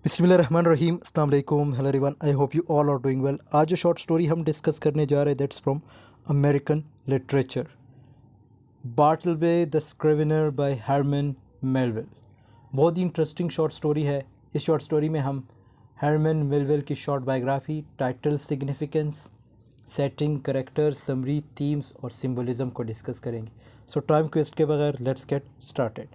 बिस्मिल्लाहिर्रहमानिर्रहीम अस्सलाम वालेकुम hello everyone I hope you all are doing well. आज जो शॉर्ट स्टोरी हम डिस्कस करने जा रहे हैं that's from American literature Bartleby the scrivener by Herman Melville. बहुत ही इंटरेस्टिंग शॉर्ट स्टोरी है। इस शॉर्ट स्टोरी में हम हरमन मेलविल की short biography, title, significance, setting, characters, summary, themes और सिंबलिज्म को डिस्कस करेंगे। सो टाइम वेस्ट के बगैर let's get started.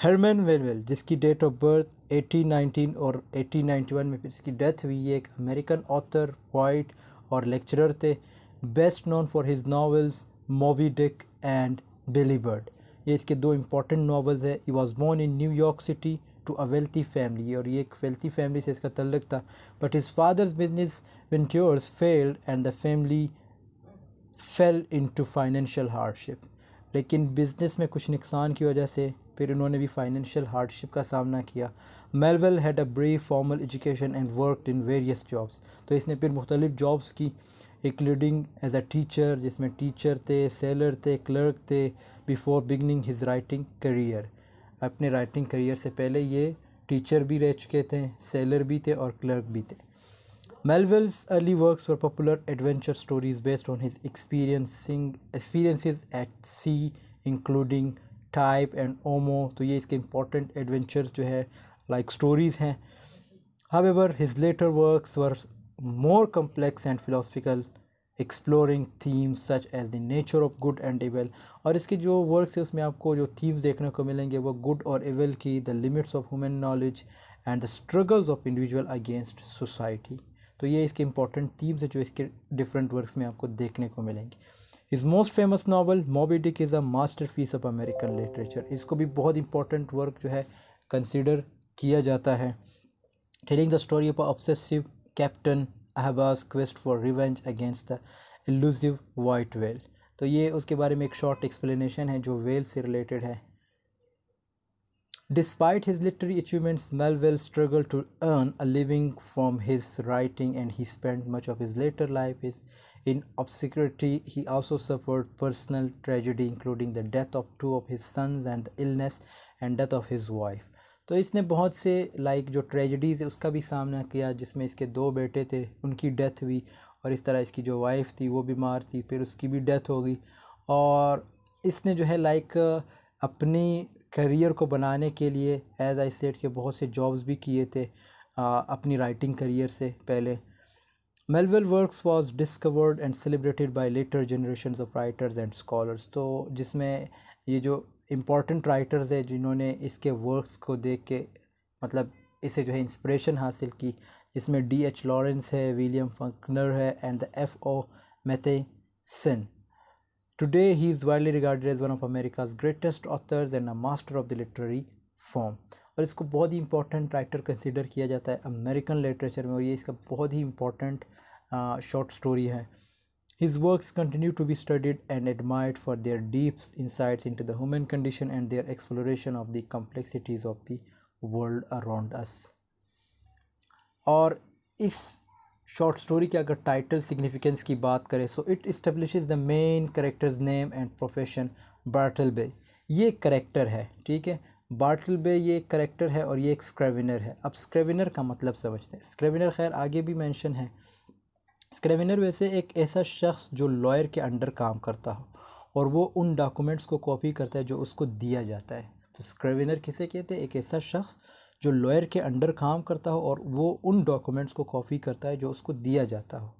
Herman Melville, जिसकी डेट ऑफ बर्थ 1819 और 1891 में फिर इसकी डेथ हुई, ये एक अमेरिकन ऑथर, पोइट और लेक्चरर थे। Best known for his novels Moby Dick and Billy Budd. ये इसके दो इम्पॉर्टेंट नॉवेल्स हैं। He was born in New York city to a wealthy family, और ये एक वेल्थी फैमिली से इसका तल्लुक था। But his father's business ventures failed and the family fell into financial hardship. लेकिन बिज़नेस में कुछ नुकसान की वजह से फिर उन्होंने भी फाइनेंशियल हार्डशिप का सामना किया। Melville had a brief formal education and worked in various jobs. तो इसने फिर मुख्तलिफ जॉब्स की, इंक्लूडिंग एज अ टीचर, जिसमें टीचर थे, सेलर थे, क्लर्क थे, before beginning his writing career. अपने राइटिंग करियर से पहले ये टीचर भी रह चुके थे, सेलर भी थे और क्लर्क भी थे। Melville's early works were popular adventure stories based on his experiences at sea, including Type and Omo। तो ये इसके important adventures जो है like stories हैं। However, his later works were more complex and philosophical, exploring themes such as the nature of good and evil। और इसके जो works है उसमें आपको जो थीम्स देखने को मिलेंगे वो गुड और एविल की, the limits of human knowledge and the struggles of individual against society. तो ये इसके इंपॉर्टेंट थीम्स है जो इसके डिफरेंट वर्क्स में आपको देखने को मिलेंगे। His most famous novel Moby Dick is a masterpiece of American literature. इसको भी बहुत इंपॉर्टेंट वर्क जो है कंसिडर किया जाता है। Telling the story of obsessive captain Ahab's quest for revenge against the elusive white whale. तो ये उसके बारे में एक शॉर्ट एक्सप्लेनेशन है जो वेल से रिलेटेड है। Despite his literary achievements, Melville struggled to earn a living from his writing, and he spent much of his later life in obscurity. He also suffered personal tragedy, including the death of two of his sons and the illness and death of his wife। तो इसने बहुत से जो tragedies है उसका भी सामना किया, जिसमें इसके दो बेटे थे, उनकी डेथ हुई, और इस तरह इसकी जो वाइफ थी वो बीमार थी, फिर उसकी भी डेथ हो गई। और इसने जो है अपनी करियर को बनाने के लिए एज आई सेड के बहुत से जॉब्स भी किए थे अपनी राइटिंग करियर से पहले। Melville works was discovered and celebrated by later generations of writers and scholars. तो जिसमें ये जो इम्पोर्टेंट राइटर्स है जिन्होंने इसके वर्क्स को देख के इसे जो है इंस्पिरेशन हासिल की, जिसमें D.H. लॉरेंस है, विलियम फंकनर है and the F.O. मैथेसन। Today, he is widely regarded as one of America's greatest authors and a master of the literary form। और इसको बहुत ही इंपॉर्टेंट राइटर कंसिडर किया जाता है अमेरिकन लिटरेचर में, और ये इसका बहुत ही इंपॉर्टेंट शॉर्ट स्टोरी है। His works continue to be studied and admired for their deep insights into the human condition and their exploration of the complexities of the world around us। और इस short story के अगर title significance की बात करें, so it establishes the main character's name and profession. Bartleby ये character है, ठीक है। बार्टलबे ये करेक्टर है और ये एक स्क्रेविनर है। अब स्क्रेविनर का मतलब समझते हैं। स्क्रेविनर खैर आगे भी मेंशन है। स्क्रेविनर वैसे एक ऐसा शख्स जो लॉयर के अंडर काम करता हो और वो उन डॉक्यूमेंट्स को कॉपी करता है जो उसको दिया जाता है। तो स्क्रेविनर किसे कहते हैं? एक ऐसा शख्स जो लॉयर के अंडर काम करता हो और वो उन डॉक्यूमेंट्स को कॉपी करता है जो उसको दिया जाता हो।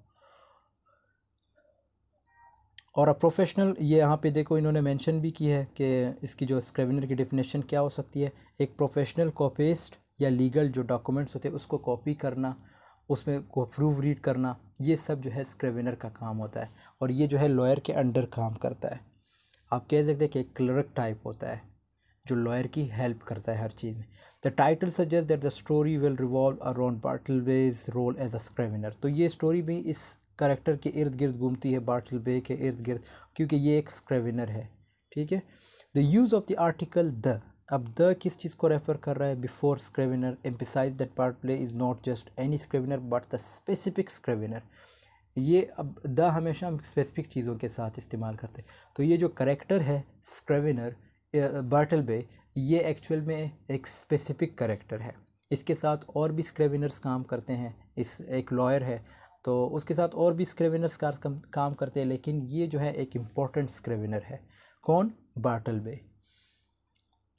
और अ प्रोफेशनल, ये यहाँ पे देखो इन्होंने मेंशन भी की है कि इसकी जो स्क्रेविनर की डेफिनेशन क्या हो सकती है। एक प्रोफेशनल कॉपीस्ट या लीगल जो डॉक्यूमेंट्स होते हैं उसको कॉपी करना, उसमें को प्रूफ रीड करना, ये सब जो है स्क्रेविनर का काम होता है। और ये जो है लॉयर के अंडर काम करता है। आप कह सकते हैं कि एक क्लर्क टाइप होता है जो लॉयर की हेल्प करता है हर चीज़ में। The title suggest that the story will revolve around Bartleby's role as a scrivener. तो ये स्टोरी भी इस करेक्टर के इर्द गिर्द घूमती है, बार्टलबे के इर्द गिर्द, क्योंकि ये एक स्क्रेविनर है, ठीक है। The use of the article the, अब द किस चीज़ को रेफ़र कर रहा है? Before scrivener emphasise that Bartleby is not just any scrivener but the specific scrivener. ये अब द हमेशा हम स्पेसिफिक चीज़ों के साथ इस्तेमाल करते हैं। तो ये जो करेक्टर है स्क्रेविनर बार्टलबे, ये एक्चुअल में एक स्पेसिफिक करेक्टर है, इसके साथ और भी स्क्रेविनर्स काम करते हैं, इस एक लॉयर है तो उसके साथ और भी स्क्रेविनर्स काम करते हैं, लेकिन ये जो है एक इम्पॉर्टेंट स्क्रेविनर है। कौन? बार्टलबे।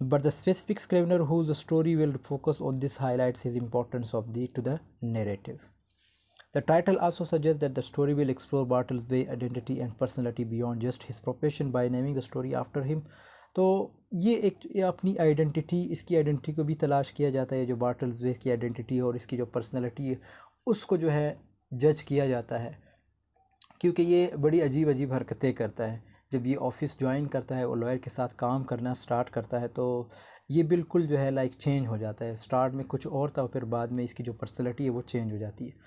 But the specific scrivener whose story will focus on this highlights his importance to the narrative. The title also suggests that the story will explore Bartlesby's identity and personality beyond just his profession by naming the story after him. तो ये अपनी identity, इसकी identity को भी तलाश किया जाता है, जो बार्टल्सबे की आइडेंटिटी है और इसकी जो पर्सनैलिटी है उसको जो है जज किया जाता है, क्योंकि ये बड़ी अजीब अजीब हरकतें करता है। जब ये ऑफिस ज्वाइन करता है और लॉयर के साथ काम करना स्टार्ट करता है तो ये बिल्कुल जो है लाइक चेंज हो जाता है। स्टार्ट में कुछ और था, फिर बाद में इसकी जो पर्सनैलिटी है वो चेंज हो जाती है।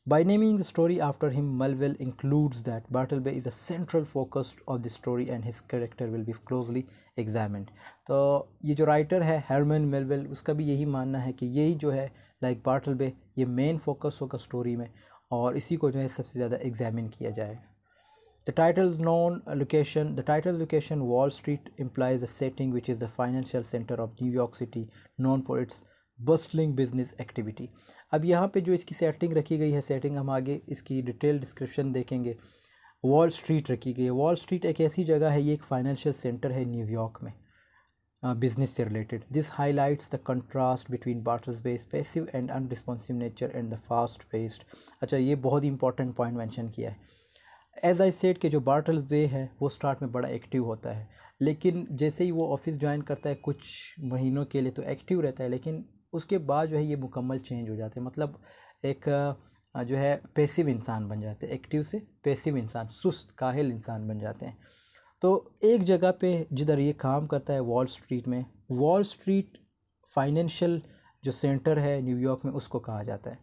By naming the story after him, Melville includes that Bartleby is a central focus of the story and his character will be closely examined. तो ये जो राइटर है हरमन मेलविल, उसका भी यही मानना है कि यही जो है लाइक बार्टलबे ये मेन फोकस होगा स्टोरी में और इसी को जो है सबसे ज़्यादा एग्जामिन किया जाएगा। The title's location Wall Street implies a setting which is the financial center of New York City, known for its bustling business activity. अब यहाँ पे जो इसकी सेटिंग रखी गई है, सेटिंग हम आगे इसकी डिटेल डिस्क्रिप्शन देखेंगे। वॉल स्ट्रीट रखी गई है। वॉल स्ट्रीट एक ऐसी जगह है, ये एक फाइनेंशियल सेंटर है न्यूयॉर्क में बिजनेस से related. This highlights the contrast between Bartleby's passive and unresponsive nature and the fast paced. अच्छा, ये बहुत ही इंपॉर्टेंट पॉइंट मेंशन किया है। एज आई सेड कि जो बार्टल्सबे है वो स्टार्ट में बड़ा एक्टिव होता है, लेकिन जैसे ही वो ऑफिस ज्वाइन करता है कुछ महीनों के लिए तो एक्टिव रहता है, लेकिन उसके बाद जो है ये मुकम्मल चेंज हो जाते हैं। मतलब एक जो है पैसिव इंसान बन जाते हैं, एक्टिव से पैसिव इंसान, सुस्त काहिल इंसान बन जाते हैं। तो एक जगह पे जिधर ये काम करता है वॉल स्ट्रीट में, वॉल स्ट्रीट फाइनेंशियल जो सेंटर है न्यूयॉर्क में उसको कहा जाता है।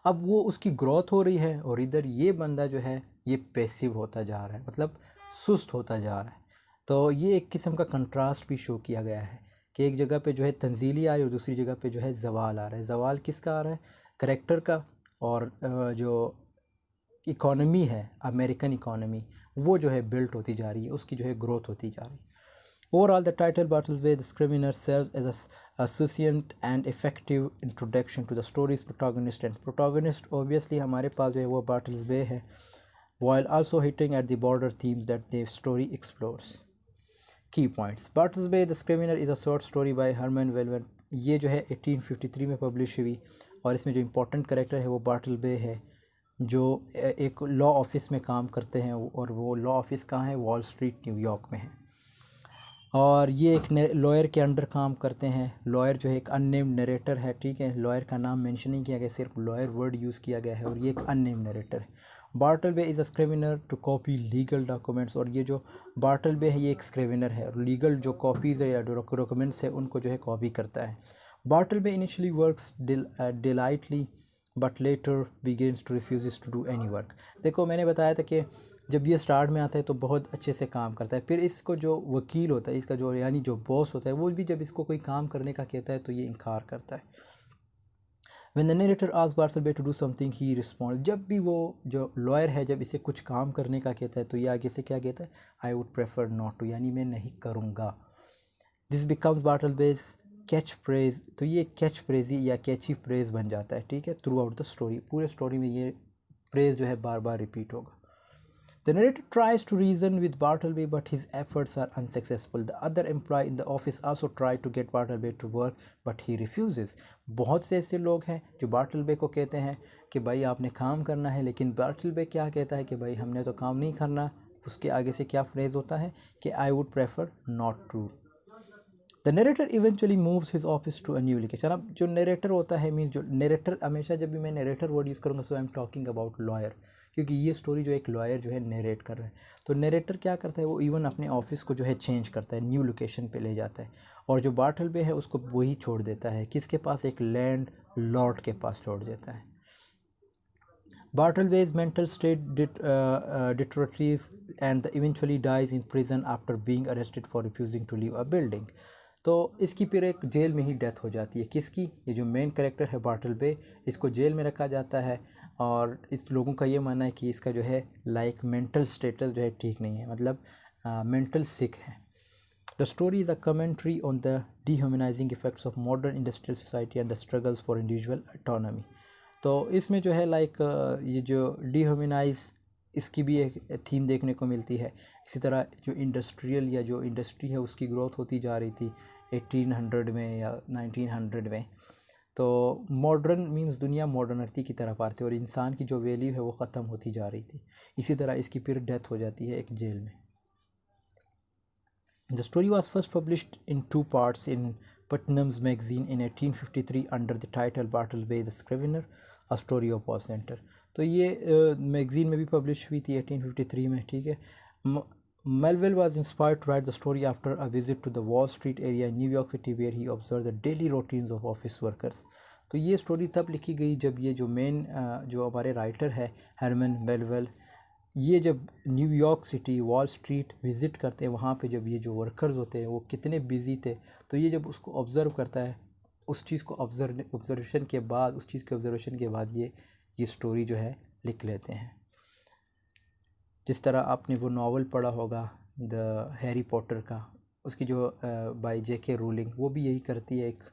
अब वो उसकी ग्रोथ हो रही है और इधर ये बंदा जो है ये पैसिव होता जा रहा है, मतलब सुस्त होता जा रहा है। तो ये एक किस्म का कंट्रास्ट भी शो किया गया है कि एक जगह पे जो है तंजीली आ रही है और दूसरी जगह पे जो है जवाल आ रहा है। जवाल किसका आ रहा है? करेक्टर का, और जो इकोनॉमी है अमेरिकन इकोनॉमी वो जो है बिल्ट होती जा रही है, उसकी जो है ग्रोथ होती जा रही है। Overall, the title Bartlesby the Scrivener serves as a succinct and effective introduction to the story's protagonist, and protagonist obviously हमारे पास जो है वो Bartlesby है, while also hitting at the broader themes that the story explores. Key points. Bartlesby the Scrivener is a short story by Herman Melville. ये जो है 1853 में publish हुई और इसमें जो इम्पोर्टेंट करेक्टर है वो बार्टलबे है, जो एक लॉ ऑफिस में काम करते हैं और वो लॉ ऑफिस कहाँ है? वॉल स्ट्रीट न्यूयॉर्क में है। और ये एक लॉयर के अंडर काम करते हैं। लॉयर जो है एक अननेम्ड नरेटर है, ठीक है, लॉयर का नाम मेंशन नहीं किया गया, सिर्फ लॉयर वर्ड यूज़ किया गया है और ये एक अननेम्ड नरेटर है। Bartleby is a scrivener to copy legal documents, और ये जो बार्टलबे है ये एक स्क्रिवेनर है और लीगल जो कॉपीज़ है या डॉक्यूमेंट्स है उनको जो है कॉपी करता है। Bartleby initially works diligently but later begins to refuse to do any work. देखो, मैंने बताया था कि जब ये स्टार्ट में आता है तो बहुत अच्छे से काम करता है, फिर इसको जो वकील होता है, इसका जो यानी जो बॉस होता है, वो भी जब इसको कोई काम करने का कहता है तो ये इनकार करता है। When the narrator asks Bartleby to do something, he responds, जब भी वो जो लॉयर है जब इसे कुछ काम करने का कहता है तो ये आगे से क्या कहता है? I would prefer not to, यानी मैं नहीं करूँगा। This becomes Bartleby's catch phrase, तो ये कैच फ्रेज या कैची फ्रेज बन जाता है, ठीक है, थ्रू आउट द स्टोरी। पूरे स्टोरी में ये फ्रेज जो है बार बार रिपीट होगा। The narrator tries to reason with Bartleby, but his efforts are unsuccessful. The other employee in the office also try to get Bartleby to work, but he refuses. बहुत से ऐसे लोग हैं जो बार्टलबे को कहते हैं कि भाई आपने काम करना है, लेकिन बार्टलबे क्या कहता है कि भाई हमने तो काम नहीं करना। उसके आगे से क्या फ्रेज होता है कि I would prefer not to. The narrator eventually moves his office to a new location. अब जो नरेटर होता है, मीन्स जो नरेटर, हमेशा जब भी मैं नरेटर वर्ड यूज़ करूँगा so I am talking about lawyer, क्योंकि ये स्टोरी जो एक लॉयर जो है नरेट कर रहा है। तो नरेटर क्या करता है, वो इवन अपने ऑफिस को जो है चेंज करता है, न्यू लोकेशन पे ले जाता है, और जो बार्टलबे है उसको वही छोड़ देता है, किसके पास? एक लैंड लॉर्ड के पास छोड़ देता है। Bartleby's mental state deteriorates and eventually dies in prison after being arrested for refusing to leave a building. तो इसकी फिर एक जेल में ही डेथ हो जाती है। किसकी? ये जो मेन कैरेक्टर है बार्टलबे, इसको जेल में रखा जाता है और इस लोगों का ये मानना है कि इसका जो है लाइक मेंटल स्टेटस जो है ठीक नहीं है, मतलब मेंटल सिक है। The story is a commentary on the dehumanising effects of modern industrial society and the struggles for individual autonomy. तो इसमें जो है लाइक ये जो डिह्यूमनाइज, इसकी भी एक थीम देखने को मिलती है। इसी तरह जो इंडस्ट्रियल या जो इंडस्ट्री है उसकी ग्रोथ होती जा रही थी 1800 में या 1900 में। तो मॉडर्न मींस दुनिया मॉडर्निटी की तरफ आ रही थी और इंसान की जो वैल्यू है वो ख़त्म होती जा रही थी। इसी तरह इसकी फिर डेथ हो जाती है एक जेल में। The story was first published in 2 parts in Putnam's magazine in 1853 under the title Bartleby the Scrivener, A Story of Wall Center। तो ये मैगज़ीन में भी पब्लिश हुई थी 1853 में, ठीक है। Melville was inspired to write the story after a visit to the Wall Street area in New York City where he observed the daily routines of office workers। तो ये स्टोरी तब लिखी गई जब ये जो मेन जो हमारे राइटर है हरमन मेलविल, ये जब New York city wall street visit करते हैं, वहाँ पे जब ये जो वर्कर्स होते हैं वो कितने बिज़ी थे, तो ये जब उसको ऑब्ज़र्व करता है, उस चीज़ को ऑब्ज़र्वेशन के बाद उस चीज़ के ऑब्ज़र्वेशन के बाद ये स्टोरी जो है लिख लेते हैं। जिस तरह आपने वो नावल पढ़ा होगा द हैरी पॉटर का, उसकी जो बाय जेके रोलिंग, वो भी यही करती है। एक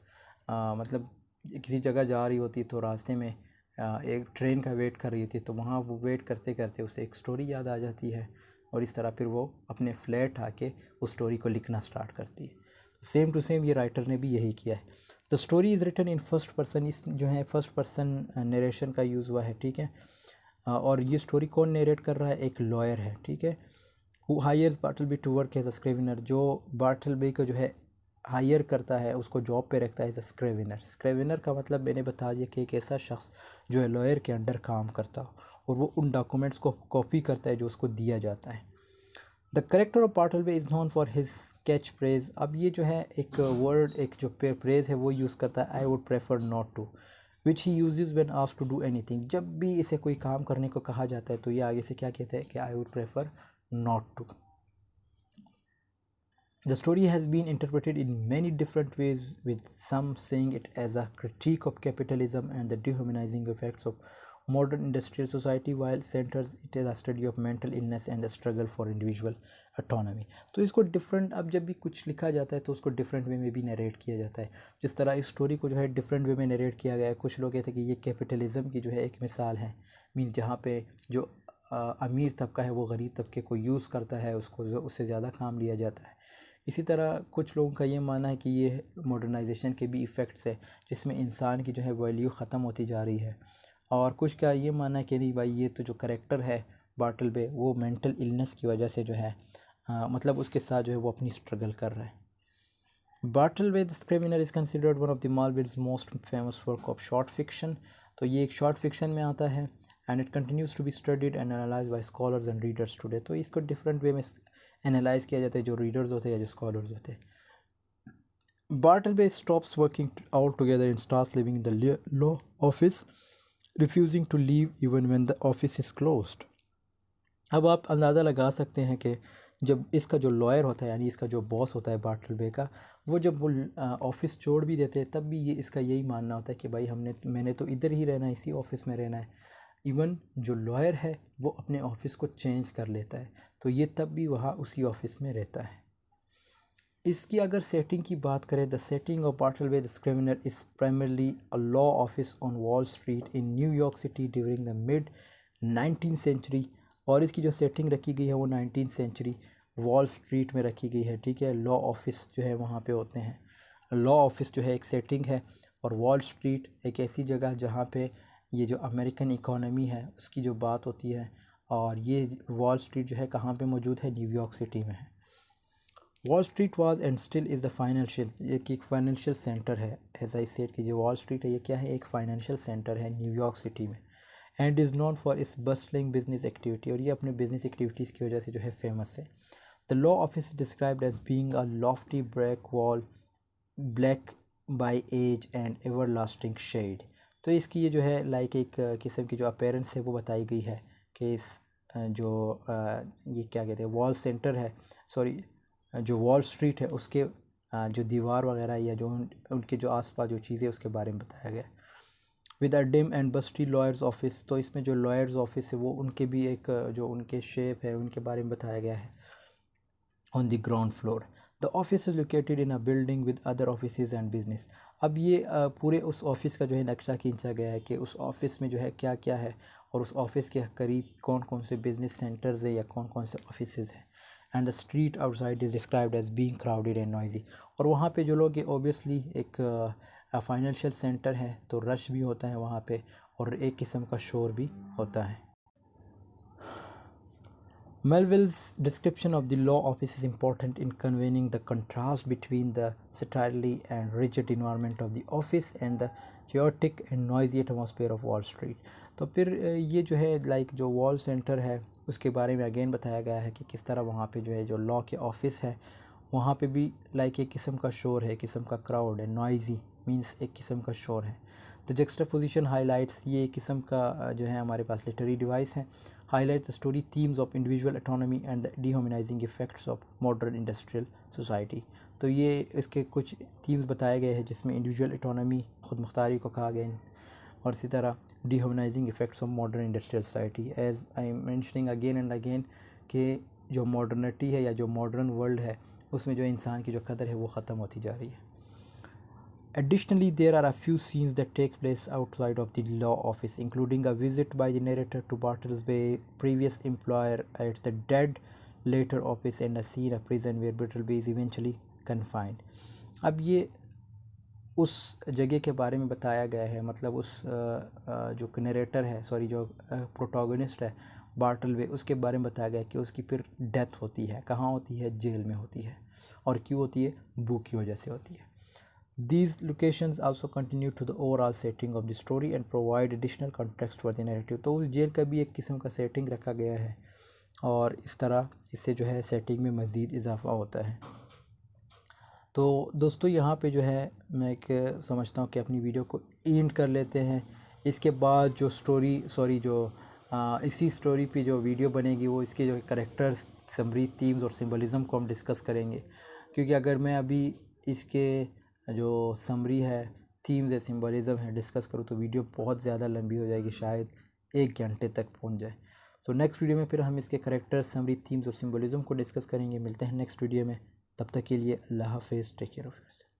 मतलब किसी जगह जा रही होती है तो रास्ते में एक ट्रेन का वेट कर रही होती है, तो वहाँ वो वेट करते करते उसे एक स्टोरी याद आ जाती है और इस तरह फिर वो अपने फ्लैट आके उस स्टोरी को लिखना स्टार्ट करती है। सेम टू सेम ये राइटर ने भी यही किया है। The story is written in first person, इस जो है फर्स्ट पर्सन नरेशन का यूज़ हुआ है, ठीक है। और ये स्टोरी कौन नरेट कर रहा है, एक लॉयर है, ठीक है। Who hires Bartleby to work as a scrivener, जो बार्टलबी को जो है हायर करता है, उसको जॉब पे रखता है एज अ स्क्रिवेनर। स्क्रिवेनर का मतलब मैंने बता दिया कि एक ऐसा शख्स जो है लॉयर के अंडर काम करता हो और वो उन डॉक्यूमेंट्स को कॉपी करता है जो उसको दिया जाता है। The character of Bartleby is known for his catchphrase. अब ये जो है एक वर्ड, एक जो प्रेज है वो यूज़ करता है, I would prefer not to, which he uses when asked to do anything. जब भी इसे कोई काम करने को कहा जाता है तो ये आगे से क्या कहते हैं कि I would prefer not to. The story has been interpreted in many different ways, with some saying it as a critique of capitalism and the dehumanizing effects of modern industrial society, while centers it as a study of mental illness and the struggle for individual autonomy। तो इसको different, अब जब भी कुछ लिखा जाता है तो उसको डिफरेंट वे में भी नरेट किया जाता है। जिस तरह इस स्टोरी को जो है डिफरेंट वे में नरेट किया गया है। कुछ लोग कहते हैं कि ये कैपिटलिज्म की जो है एक मिसाल है, मीन्स जहाँ पे जो अमीर तबका है वो गरीब तबके को यूज़ करता है, उसको उससे ज़्यादा काम लिया जाता है। इसी तरह कुछ लोगों का ये मानना है कि ये मॉडर्नाइजेशन के भी इफ़ेक्ट्स है, जिसमें इंसान की जो है वैल्यू ख़त्म होती जा रही है। और कुछ का ये मानना है कि नहीं भाई, ये तो जो करेक्टर है बार्टलबे, वो मेंटल इलनेस की वजह से जो है मतलब उसके साथ जो है वो अपनी स्ट्रगल कर रहा है। Bartleby the scrivener is considered one of the Melville's most famous work of short fiction. तो ये एक शॉर्ट फिक्शन में आता है and it continues to be studied and analyse by scholars and readers today. तो इसको डिफरेंट वे में analyse किया जाता है, जो रीडर्स होते हैं या जो स्कॉलर्स होते हैं। Bartleby stops working all together and starts living in the law office, refusing to leave even when the office is closed. अब आप अंदाज़ा लगा सकते हैं कि जब इसका जो लॉयर होता है, यानी इसका जो बॉस होता है बार्टलबे का, वो जब वो ऑफ़िस छोड़ भी देते हैं तब भी ये इसका यही मानना होता है कि भाई मैंने तो इधर ही रहना है, इसी ऑफ़िस में रहना है। इवन जो लॉयर है वो अपने ऑफ़िस को चेंज कर लेता है, तो ये तब भी वहाँ उसी ऑफ़िस में रहता है। इसकी अगर सेटिंग की बात करें, the setting of Bartleby the scrivener is primarily a law office on Wall Street in New York city during the mid 19th century. और इसकी जो सेटिंग रखी गई है वो 19th सेंचुरी वॉल स्ट्रीट में रखी गई है, ठीक है। लॉ ऑफिस जो है वहाँ पे होते हैं, लॉ ऑफिस जो है एक सेटिंग है, और वॉल स्ट्रीट एक ऐसी जगह जहाँ पे ये जो अमेरिकन इकोनॉमी है उसकी जो बात होती है। और ये वॉल स्ट्रीट जो है कहाँ पे मौजूद है, न्यूयॉर्क सिटी में है। Wall street was and still is the financial, एक फाइनेंशियल सेंटर है। एज आई सेड कि जो वॉल स्ट्रीट है ये क्या है, एक फाइनेंशियल सेंटर है न्यूयॉर्क सिटी में। एंड इज़ नोन फॉर इस बस्टलिंग बिजनेस एक्टिविटी, और ये अपने बिजनेस एक्टिविटीज़ की वजह से जो है फेमस है। The law office described as being a lofty brick wall black by age and everlasting shade. तो इसकी ये जो है लाइक एक किस्म की जो अपेरेंस है वो बताई गई है कि इस जो ये क्या कहते हैं वॉल सेंटर है, सॉरी जो वॉल स्ट्रीट है उसके जो दीवार वगैरह या जो उनके जो आसपास जो चीज़ें उसके बारे में बताया गया। With a dim and dusty lawyer's office, तो इसमें जो लॉयर्स ऑफिस है वो उनके भी एक जो उनके शेप है उनके बारे में बताया गया है। On the ground floor the the office is located in a building with other offices and business. अब ये पूरे उस ऑफिस का जो है नक्शा खींचा गया है कि उस ऑफिस में जो है क्या क्या है और उस ऑफिस के करीब कौन कौन से बिजनेस सेंटर्स है या कौन कौन से ऑफिसेज हैं। And the street outside is described as being crowded and noisy. और वहाँ पे जो लोग ओबियसली एक फाइनेंशियल सेंटर है तो रश भी होता है वहाँ पे और एक किस्म का शोर भी होता है। Melville's description of the law office is important in conveying the contrast between the statelily and rigid environment of the office and the chaotic and noisy atmosphere of Wall Street। तो फिर ये जो है जो वॉल सेंटर है उसके बारे में अगेन बताया गया है कि किस तरह वहाँ पे जो है जो लॉ के ऑफिस है वहाँ पे भी एक किस्म का शोर है, किस्म का क्राउड है। नॉइजी मींस एक किस्म का शोर है। द जक्सटापोजिशन हाईलाइट्स, ये एक किस्म का जो है हमारे पास लिटरेरी डिवाइस है। Highlight the story themes of individual autonomy and the dehumanising effects of modern industrial society. तो ये इसके कुछ थीम्स बताए गए हैं जिसमें इंडिविजुअल ऑटोनॉमी, खुद मुख्तारी को कहा गया और इसी तरह dehumanising effects of modern industrial society. As I am mentioning again and again कि जो मॉडर्निटी है या जो मॉडर्न वर्ल्ड है उसमें जो इंसान की जो कदर है वो ख़त्म होती जा रही है। Additionally, there are a few scenes that take place outside of the law office, including a visit by the narrator to Bartle's Bay previous employer at the dead later office and a scene of prison where Bartleby is eventually confined. अब ये उस जगह के बारे में बताया गया है, मतलब उस जो नरेटर है, सॉरी जो प्रोटोगनिस्ट है बार्टलवे, उसके बारे में बताया गया है कि उसकी फिर डेथ होती है। कहाँ होती है? जेल में होती है। और क्यों होती है? बुक की वजह से होती है। These locations also contribute to the overall setting of the story and provide additional context for the narrative। तो उस जेल का भी एक किस्म का सेटिंग रखा गया है और इस तरह इससे जो है सेटिंग में मज़ीद इजाफा होता है। तो दोस्तों यहाँ पे जो है मैं एक समझता हूँ कि अपनी वीडियो को एंड कर लेते हैं। इसके बाद जो इसी स्टोरी पे जो वीडियो बनेगी वो इसके जो करैक्टर्स, समरी, थीम्स और सिंबलिज़म को हम डिस्कस करेंगे। क्योंकि अगर मैं अभी इसके जो समरी है, थीम्स है, सिंबलिज़म है डिस्कस करूँ तो वीडियो बहुत ज़्यादा लंबी हो जाएगी, शायद 1 घंटे तक पहुँच जाए। तो नेक्स्ट वीडियो में फिर हम इसके करैक्टर्स, समरी, थीम्स और सिंबलिज़म को डिस्कस करेंगे। मिलते हैं नेक्स्ट वीडियो में, तब तक के लिए अल्लाह हाफ़िज़, टेक केयर ऑफ़ योरसेल्फ।